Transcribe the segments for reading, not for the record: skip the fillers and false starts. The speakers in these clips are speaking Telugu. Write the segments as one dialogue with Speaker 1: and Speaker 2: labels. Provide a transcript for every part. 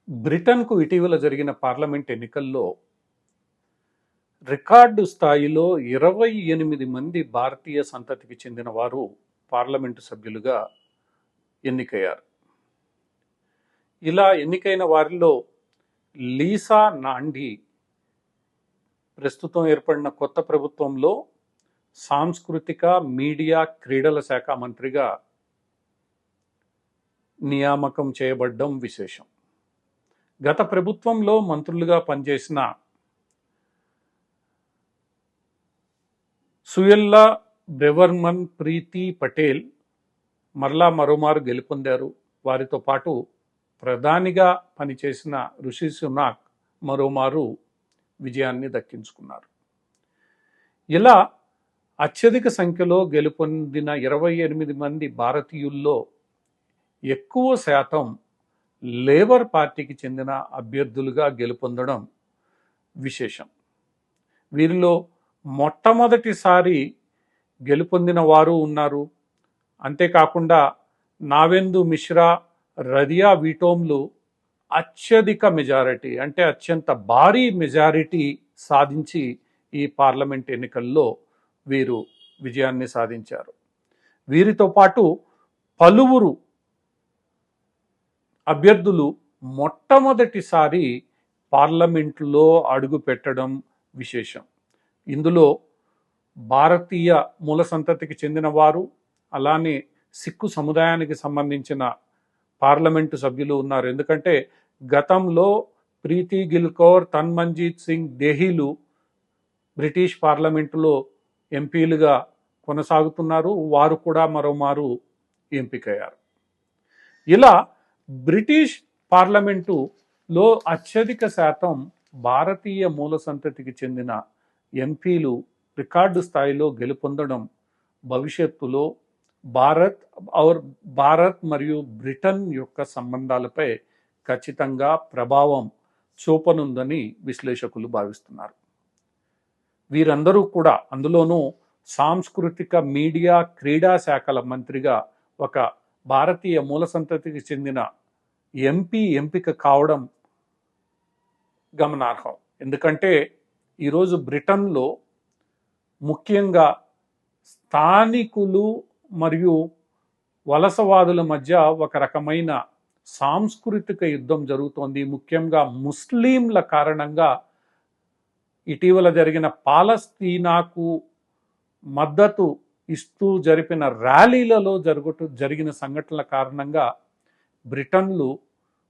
Speaker 1: బ్రిటన్కు ఇటీవల జరిగిన పార్లమెంట్ ఎన్నికల్లో రికార్డు స్థాయిలో 28 మంది భారతీయ సంతతికి చెందిన వారు పార్లమెంటు సభ్యులుగా ఎన్నికయ్యారు. ఇలా ఎన్నికైన వారిలో లీసా నాండి ప్రస్తుతం ఏర్పడిన కొత్త ప్రభుత్వంలో సాంస్కృతిక, మీడియా, క్రీడల శాఖ మంత్రిగా నియామకం చేయబడ్డం విశేషం. గత ప్రభుత్వంలో మంత్రులుగా పనిచేసిన సుయల్లా బ్రెవర్మన్, ప్రీతి పటేల్ మరలా మరోమారు గెలుపొందారు. వారితో పాటు ప్రధానిగా పనిచేసిన రిషి సునాక్ మరోమారు విజయాన్ని దక్కించుకున్నారు. ఇలా అత్యధిక సంఖ్యలో గెలుపొందిన 28 మంది భారతీయుల్లో ఎక్కువ శాతం లేబర్ పార్టీకి చెందిన అభ్యర్థులుగా గెలుపొందడం విశేషం. వీరిలో మొట్టమొదటిసారి గెలుపొందిన వారు ఉన్నారు. అంతేకాకుండా నావెందు మిశ్రా, రదియా వీటోమ్లు అత్యధిక మెజారిటీ అంటే అత్యంత భారీ మెజారిటీ సాధించి ఈ పార్లమెంట్ ఎన్నికల్లో వీరు విజయాన్ని సాధించారు. వీరితో పాటు పలువురు అభ్యర్థులు మొట్టమొదటిసారి పార్లమెంటులో అడుగు పెట్టడం విశేషం. ఇందులో భారతీయ మూల సంతతికి చెందిన వారు, అలానే సిక్కు సముదాయానికి సంబంధించిన పార్లమెంటు సభ్యులు ఉన్నారు. ఎందుకంటే గతంలో ప్రీతి గిల్కౌర్, తన్మంజీత్ సింగ్ దేహీలు బ్రిటిష్ పార్లమెంటులో ఎంపీలుగా కొనసాగుతున్నారు. వారు కూడా మరోమారు ఎంపికయ్యారు. ఇలా బ్రిటిష్ పార్లమెంటులో అత్యధిక శాతం భారతీయ మూల సంతతికి చెందిన ఎంపీలు రికార్డు స్థాయిలో గెలుపొందడం భవిష్యత్తులో భారత్ మరియు బ్రిటన్ యొక్క సంబంధాలపై ఖచ్చితంగా ప్రభావం చూపనుందని విశ్లేషకులు భావిస్తున్నారు. వీరందరూ కూడా, అందులోనూ సాంస్కృతిక, మీడియా, క్రీడా శాఖల మంత్రిగా ఒక భారతీయ మూల సంతతికి చెందిన ఎంపీ ఎంపిక కావడం గమనార్హం. ఎందుకంటే ఈరోజు బ్రిటన్లో ముఖ్యంగా స్థానికులు మరియు వలసవాదుల మధ్య ఒక రకమైన సాంస్కృతిక యుద్ధం జరుగుతోంది. ముఖ్యంగా ముస్లింల కారణంగా ఇటీవల జరిగిన పాలస్తీనాకు మద్దతు ఇస్తూ జరిపిన ర్యాలీలలో జరిగిన సంఘటనల కారణంగా బ్రిటన్లు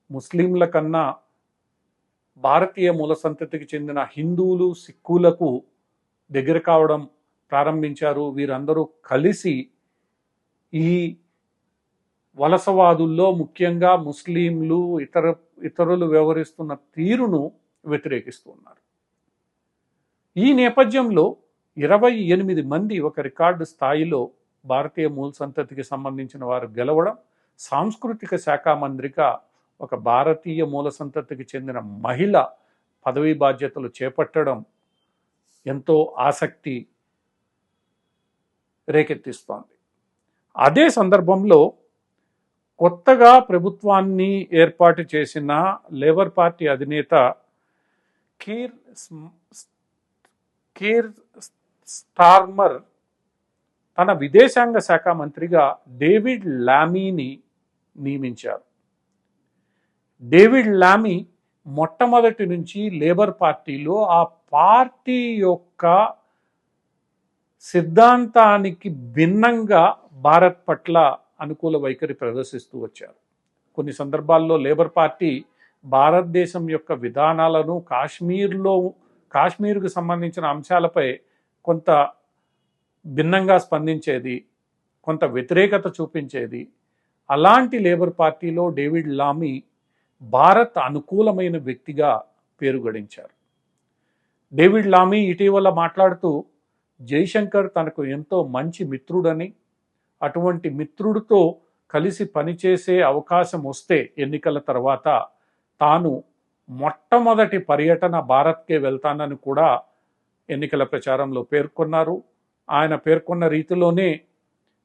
Speaker 1: ముస్లింల కన్నా భారతీయ మూల సంతతికి చెందిన హిందువులు, సిక్కులకు దగ్గర కావడం ప్రారంభించారు. వీరందరూ కలిసి ఈ వలసవాదుల్లో ముఖ్యంగా ముస్లింలు, ఇతరులు వ్యవహరిస్తున్న తీరును వ్యతిరేకిస్తున్నారు. ఈ నేపథ్యంలో 28 మంది ఒక రికార్డు స్థాయిలో భారతీయ మూల సంతతికి సంబంధించిన వారు గెలవడం, సాంస్కృతిక శాఖ మంత్రిగా ఒక భారతీయ మూల సంతతికి చెందిన మహిళ పదవీ బాధ్యతలు చేపట్టడం ఎంతో ఆసక్తి రేకెత్తిస్తోంది. అదే సందర్భంలో కొత్తగా ప్రభుత్వాన్ని ఏర్పాటు చేసిన లేబర్ పార్టీ అధినేత కీర్ స్టార్మర్ తన విదేశాంగ శాఖ మంత్రిగా డేవిడ్ లామీని నియమించారు. డేవిడ్ లామీ మొట్టమొదటి నుంచి లేబర్ పార్టీలో ఆ పార్టీ యొక్క సిద్ధాంతానికి భిన్నంగా భారత్ పట్ల అనుకూల వైఖరి ప్రదర్శిస్తూ వచ్చారు. కొన్ని సందర్భాల్లో లేబర్ పార్టీ భారతదేశం యొక్క విధానాలను, కాశ్మీర్కు సంబంధించిన అంశాలపై కొంత భిన్నంగా స్పందించేది, కొంత వ్యతిరేకత చూపించేది. అలాంటి లేబర్ పార్టీలో డేవిడ్ లామీ భారత్ అనుకూలమైన వ్యక్తిగా పేరు గడించారు. డేవిడ్ లామీ ఇటీవల మాట్లాడుతూ జైశంకర్ తనకు ఎంతో మంచి మిత్రుడని, అటువంటి మిత్రుడితో కలిసి పనిచేసే అవకాశం వస్తే ఎన్నికల తర్వాత తాను మొట్టమొదటి పర్యటన భారత్కే వెళ్తానని కూడా ఎన్నికల ప్రచారంలో పేర్కొన్నారు. ఆయన పేర్కొన్న రీతిలోనే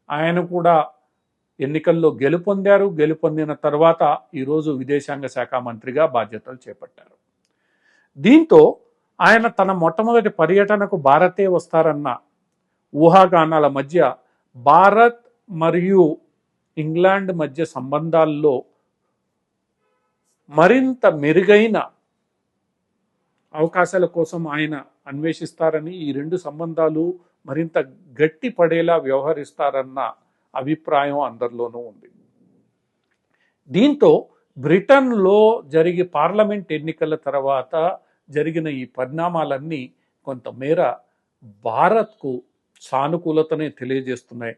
Speaker 1: ఆయన కూడా ఎన్నికల్లో గెలుపొందారు. గెలుపొందిన తర్వాత ఈరోజు విదేశాంగ శాఖ మంత్రిగా బాధ్యతలు చేపట్టారు. దీంతో ఆయన తన మొట్టమొదటి పర్యటనకు భారతే వస్తారన్న ఊహాగానాల మధ్య భారత్ మరియు ఇంగ్లాండ్ మధ్య సంబంధాల్లో మరింత మెరుగైన అవకాశాల కోసం ఆయన అన్వేషిస్తారని, ఈ రెండు సంబంధాలు మరింత గట్టి పడేలా వ్యవహరిస్తారన్న అభిప్రాయం అందరిలోనూ ఉంది. దీంతో బ్రిటన్లో జరిగే పార్లమెంట్ ఎన్నికల తర్వాత జరిగిన ఈ పరిణామాలన్నీ కొంతమేర భారత్కు సానుకూలతనే తెలియజేస్తున్నాయి.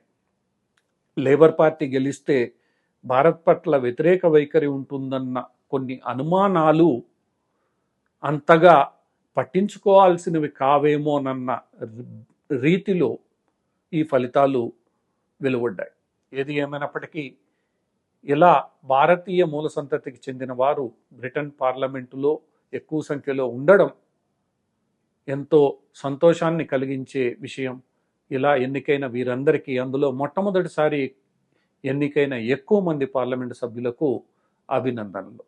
Speaker 1: లేబర్ పార్టీ గెలిస్తే భారత్ పట్ల వ్యతిరేక వైఖరి ఉంటుందన్న కొన్ని అనుమానాలు అంతగా పట్టించుకోవాల్సినవి కావేమోనన్న రీతిలో ఈ ఫలితాలు వెలువడ్డాయి. ఏది ఏమైనప్పటికీ ఇలా భారతీయ మూల సంతతికి చెందిన వారు బ్రిటన్ పార్లమెంటులో ఎక్కువ సంఖ్యలో ఉండడం ఎంతో సంతోషాన్ని కలిగించే విషయం. ఇలా ఎన్నికైన వీరందరికీ, అందులో మొట్టమొదటిసారి ఎన్నికైన ఎక్కువ మంది పార్లమెంటు సభ్యులకు అభినందనలు.